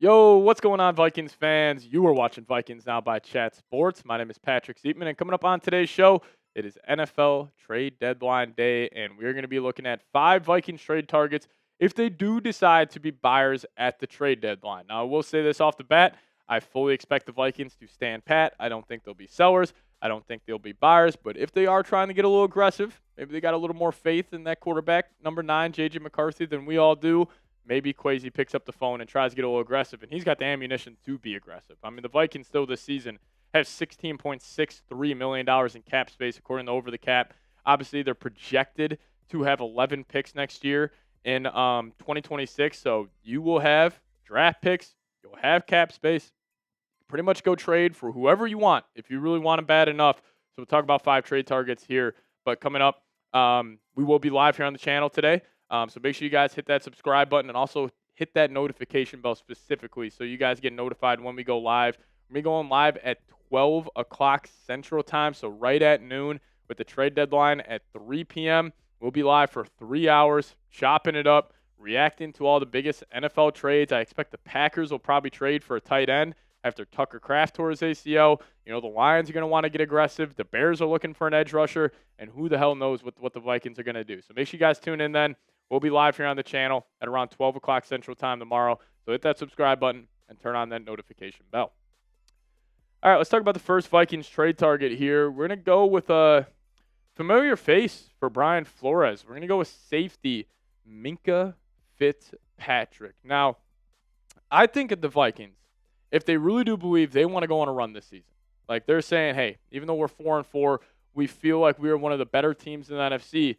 Yo, what's going on, Vikings fans? You are watching Vikings Now by Chat Sports. My name is Patrick Siepman, and coming up on today's show, it is NFL trade deadline day, and we're going to be looking at 5 Vikings trade targets if they do decide to be buyers at the trade deadline. Now, I will say this off the bat. I fully expect the Vikings to stand pat. I don't think they'll be sellers. I don't think they'll be buyers, but if they are trying to get a little aggressive, maybe they got a little more faith in that quarterback, number 9, J.J. McCarthy, than we all do. Maybe Kwesi picks up the phone and tries to get a little aggressive, and he's got the ammunition to be aggressive. I mean, the Vikings still this season have $16.63 million in cap space, according to Over the Cap. Obviously, they're projected to have 11 picks next year in 2026, so you will have draft picks, you'll have cap space. Pretty much go trade for whoever you want if you really want them bad enough. So we'll talk about 5 trade targets here, but coming up, we will be live here on the channel today. So make sure you guys hit that subscribe button and also hit that notification bell specifically so you guys get notified when we go live. We're going live at 12 o'clock Central Time, so right at noon with the trade deadline at 3 p.m. We'll be live for 3 hours, chopping it up, reacting to all the biggest NFL trades. I expect the Packers will probably trade for a tight end after Tucker Kraft tore his ACL. You know, the Lions are going to want to get aggressive. The Bears are looking for an edge rusher, and who the hell knows what the Vikings are going to do. So make sure you guys tune in then. We'll be live here on the channel at around 12 o'clock Central Time tomorrow. So hit that subscribe button and turn on that notification bell. All right, let's talk about the first Vikings trade target here. We're going to go with a familiar face for Brian Flores. We're going to go with safety Minkah Fitzpatrick. Now, I think at the Vikings, if they really do believe they want to go on a run this season, like they're saying, hey, even though we're 4-4, we feel like we are one of the better teams in the NFC,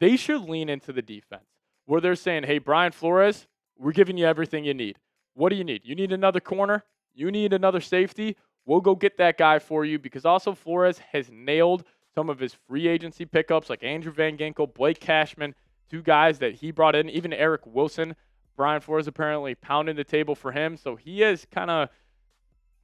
they should lean into the defense where they're saying, hey, Brian Flores, we're giving you everything you need. What do you need? You need another corner? You need another safety? We'll go get that guy for you, because also Flores has nailed some of his free agency pickups like Andrew Van Ginkel, Blake Cashman, 2 guys that he brought in, even Riq Woolen. Brian Flores apparently pounding the table for him. So he has kind of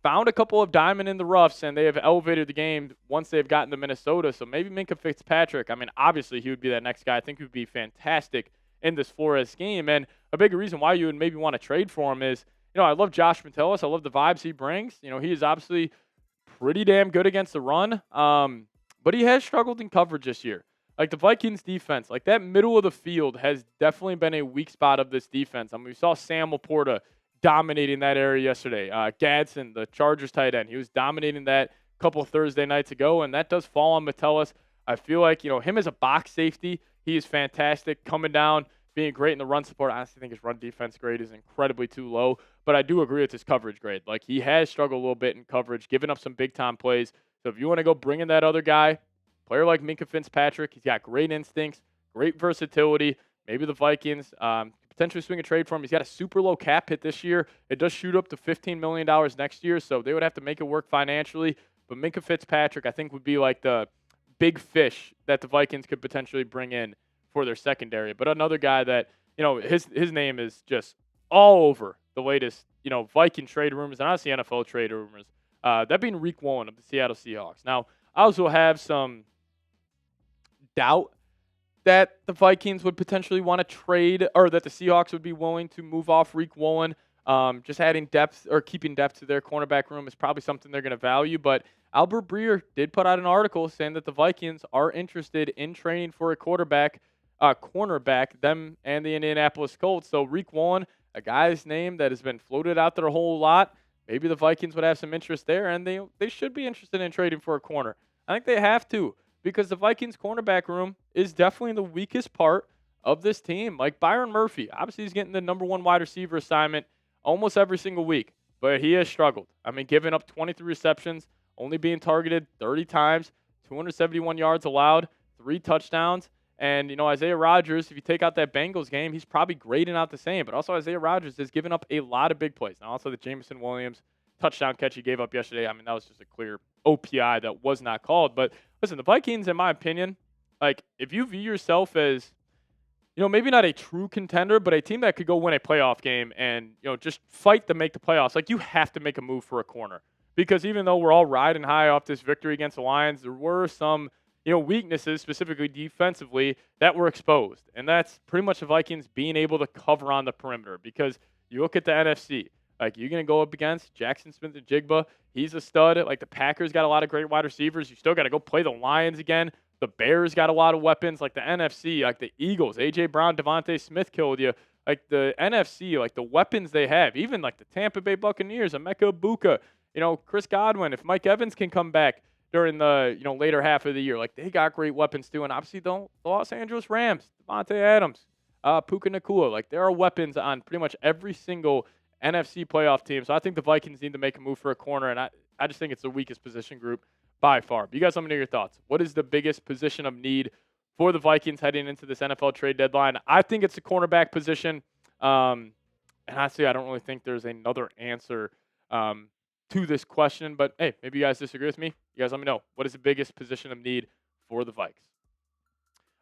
found a couple of diamond in the roughs, and they have elevated the game once they've gotten to Minnesota. So maybe Minkah Fitzpatrick, I mean, obviously he would be that next guy. I think he would be fantastic in this Flores game. And a big reason why you would maybe want to trade for him is, you know, I love Josh Metellus. I love the vibes he brings. You know, he is obviously pretty damn good against the run, but he has struggled in coverage this year. Like the Vikings defense, like that middle of the field has definitely been a weak spot of this defense. I mean, we saw Sam Laporta dominating that area yesterday. Gadsden, the Chargers tight end, he was dominating that a couple of Thursday nights ago, and that does fall on Metellus. I feel like, you know, him as a box safety, he is fantastic, coming down, being great in the run support. I honestly think his run defense grade is incredibly too low, but I do agree with his coverage grade. Like, he has struggled a little bit in coverage, giving up some big-time plays. So if you want to go bring in that other guy, player like Minkah Fitzpatrick, he's got great instincts, great versatility. Maybe the Vikings potentially swing a trade for him. He's got a super low cap hit this year. It does shoot up to $15 million next year, so they would have to make it work financially. But Minkah Fitzpatrick, I think, would be like the big fish that the Vikings could potentially bring in for their secondary. But another guy that, you know, his name is just all over the latest, you know, Viking trade rumors, and honestly NFL trade rumors. That being Riq Woolen of the Seattle Seahawks. Now, I also have some doubt that the Vikings would potentially want to trade, or that the Seahawks would be willing to move off Riq Woolen. Just adding depth or keeping depth to their cornerback room is probably something they're going to value. But Albert Brewer did put out an article saying that the Vikings are interested in training for a cornerback, them and the Indianapolis Colts. So Riq Woolen, a guy's name that has been floated out there a whole lot. Maybe the Vikings would have some interest there, and they should be interested in trading for a corner. I think they have to, because the Vikings cornerback room is definitely the weakest part of this team. Like Byron Murphy, obviously he's getting the number 1 wide receiver assignment almost every single week, but he has struggled. I mean, giving up 23 receptions, only being targeted 30 times, 271 yards allowed, 3 touchdowns. And, you know, Isaiah Rodgers, if you take out that Bengals game, he's probably grading out the same. But also Isaiah Rodgers has given up a lot of big plays. Now, also the Jameson Williams touchdown catch he gave up yesterday, I mean, that was just a clear OPI that was not called. But listen, the Vikings, in my opinion, like, if you view yourself as, you know, maybe not a true contender, but a team that could go win a playoff game and, you know, just fight to make the playoffs, like, you have to make a move for a corner. Because even though we're all riding high off this victory against the Lions, there were some, you know, weaknesses, specifically defensively, that were exposed. And that's pretty much the Vikings being able to cover on the perimeter. Because you look at the NFC, Like, you're going to go up against Jackson Smith-Njigba. He's a stud. Like, the Packers got a lot of great wide receivers. You still got to go play the Lions again. The Bears got a lot of weapons. Like, the NFC, like the Eagles, A.J. Brown, Devontae Smith killed you. Like, the NFC, like, the weapons they have. Even, like, the Tampa Bay Buccaneers, Emeka Egbuka, Chris Godwin. If Mike Evans can come back during the, later half of the year, like, they got great weapons too. And obviously, the Los Angeles Rams, Devontae Adams, Puka Nacua. Like, there are weapons on pretty much every single NFC playoff team. So I think the Vikings need to make a move for a corner, and I just think it's the weakest position group by far. But you guys let me know your thoughts. What is the biggest position of need for the Vikings heading into this NFL trade deadline? I think it's the cornerback position. And honestly, I don't really think there's another answer to this question. But, hey, maybe you guys disagree with me. You guys let me know. What is the biggest position of need for the Vikes?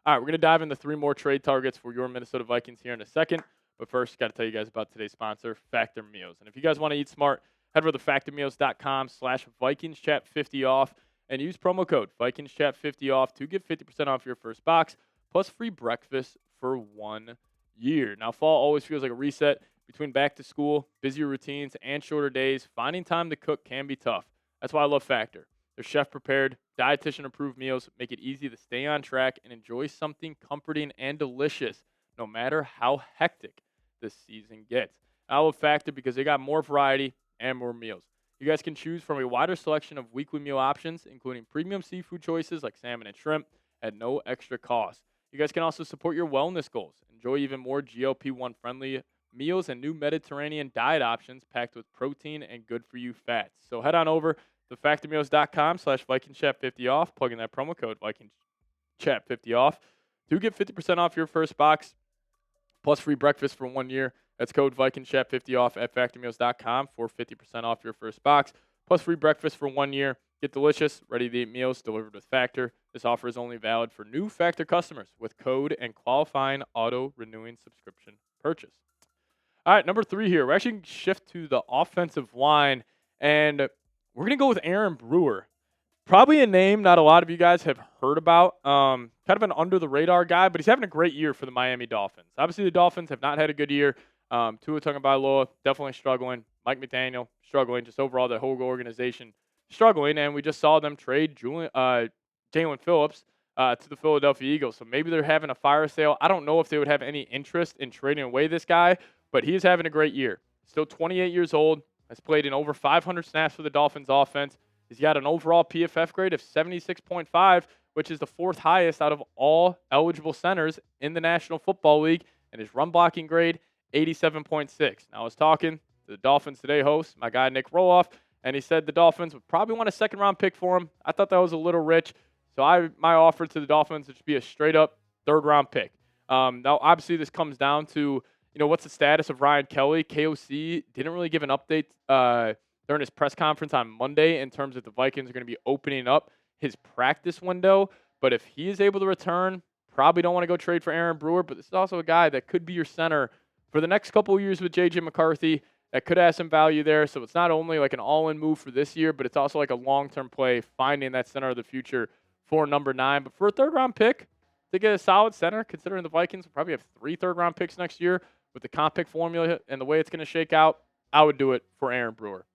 All right, we're going to dive into 3 more trade targets for your Minnesota Vikings here in a second. But first, got to tell you guys about today's sponsor, Factor Meals. And if you guys want to eat smart, head over to factormeals.com/VikingsChat50 off and use promo code VikingsChat50 off to get 50% off your first box, plus free breakfast for 1 year. Now, fall always feels like a reset. Between back to school, busier routines, and shorter days, finding time to cook can be tough. That's why I love Factor. Their chef-prepared, dietitian-approved meals make it easy to stay on track and enjoy something comforting and delicious, no matter how hectic this season gets. I love Factor because they got more variety and more meals. You guys can choose from a wider selection of weekly meal options, including premium seafood choices like salmon and shrimp at no extra cost. You guys can also support your wellness goals. Enjoy even more GLP-1 friendly meals and new Mediterranean diet options packed with protein and good-for-you fats. So head on over to factormeals.com/VikingsChat50 off, plug in that promo code VikingsChat50 off to get 50% off your first box, plus free breakfast for 1 year. That's code VikingsChat50 off at factormeals.com for 50% off your first box, plus free breakfast for 1 year. Get delicious, ready-to-eat meals delivered with Factor. This offer is only valid for new Factor customers with code and qualifying auto-renewing subscription purchase. All right, number 3 here. We're actually going to shift to the offensive line, and we're going to go with Aaron Brewer. Probably a name not a lot of you guys have heard about. Kind of an under-the-radar guy, but he's having a great year for the Miami Dolphins. Obviously, the Dolphins have not had a good year. Tua Tagovailoa definitely struggling. Mike McDaniel struggling. Just overall, the whole organization struggling. And we just saw them trade Jalen Phillips to the Philadelphia Eagles. So maybe they're having a fire sale. I don't know if they would have any interest in trading away this guy, but he is having a great year. Still 28 years old. Has played in over 500 snaps for the Dolphins offense. He's got an overall PFF grade of 76.5, which is the 4th highest out of all eligible centers in the National Football League, and his run blocking grade, 87.6. Now, I was talking to the Dolphins Today host, my guy Nick Roloff, and he said the Dolphins would probably want a 2nd-round pick for him. I thought that was a little rich, so my offer to the Dolphins would just be a straight-up 3rd-round pick. Now, obviously, this comes down to, what's the status of Ryan Kelly? KOC didn't really give an update during his press conference on Monday in terms of the Vikings are going to be opening up his practice window. But if he is able to return, probably don't want to go trade for Aaron Brewer. But this is also a guy that could be your center for the next couple of years with J.J. McCarthy. That could have some value there. So it's not only like an all-in move for this year, but it's also like a long-term play, finding that center of the future for number 9. But for a 3rd-round pick, to get a solid center, considering the Vikings will probably have 3 3rd-round picks next year with the comp pick formula and the way it's going to shake out, I would do it for Aaron Brewer.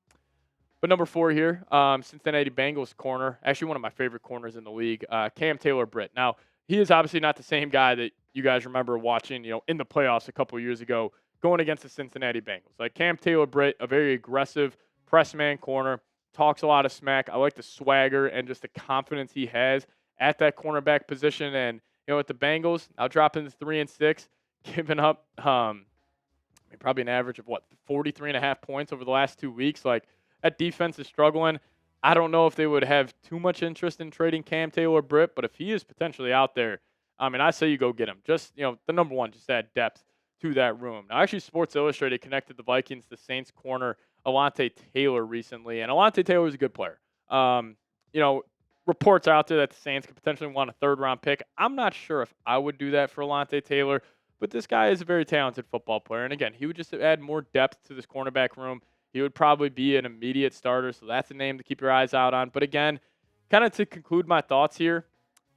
But number 4 here, Cincinnati Bengals corner, actually one of my favorite corners in the league, Cam Taylor-Britt. Now, he is obviously not the same guy that you guys remember watching, in the playoffs a couple of years ago going against the Cincinnati Bengals. Like Cam Taylor-Britt, a very aggressive press man corner, talks a lot of smack. I like the swagger and just the confidence he has at that cornerback position. And, with the Bengals, now dropping to 3-6, giving up probably an average of, 43.5 points over the last 2 weeks. Like, that defense is struggling. I don't know if they would have too much interest in trading Cam Taylor-Britt, but if he is potentially out there, I say you go get him. Just, the number one, just add depth to that room. Now, actually, Sports Illustrated connected the Vikings to Saints corner Alontae Taylor recently, and Alontae Taylor is a good player. Reports out there that the Saints could potentially want a 3rd-round pick. I'm not sure if I would do that for Alontae Taylor, but this guy is a very talented football player, and again, he would just add more depth to this cornerback room. He would probably be an immediate starter, so that's a name to keep your eyes out on. But again, kind of to conclude my thoughts here,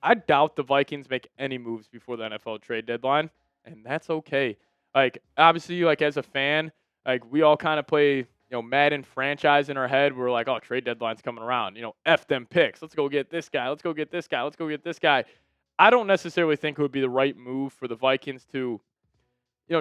I doubt the Vikings make any moves before the NFL trade deadline, and that's okay. Like, obviously, like as a fan, like we all kind of play Madden franchise in our head. We're like, oh, trade deadline's coming around. F them picks. Let's go get this guy. Let's go get this guy. Let's go get this guy. I don't necessarily think it would be the right move for the Vikings to,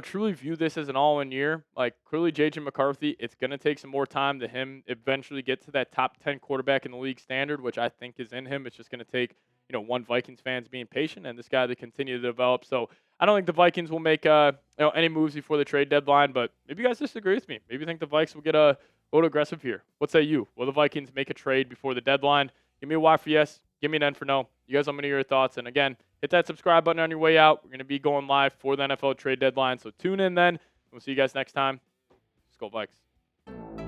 truly view this as an all-in year. Like, clearly, J.J. McCarthy, it's going to take some more time to him eventually get to that top 10 quarterback in the league standard, which I think is in him. It's just going to take, one Vikings fans being patient and this guy to continue to develop. So I don't think the Vikings will make any moves before the trade deadline, but maybe you guys disagree with me. Maybe you think the Vikes will get a little aggressive here. What say you? Will the Vikings make a trade before the deadline? Give me a Y for yes. Give me an N for no. You guys, let me know your thoughts. And again, hit that subscribe button on your way out. We're going to be going live for the NFL trade deadline. So tune in then. We'll see you guys next time. Let's go Vikes.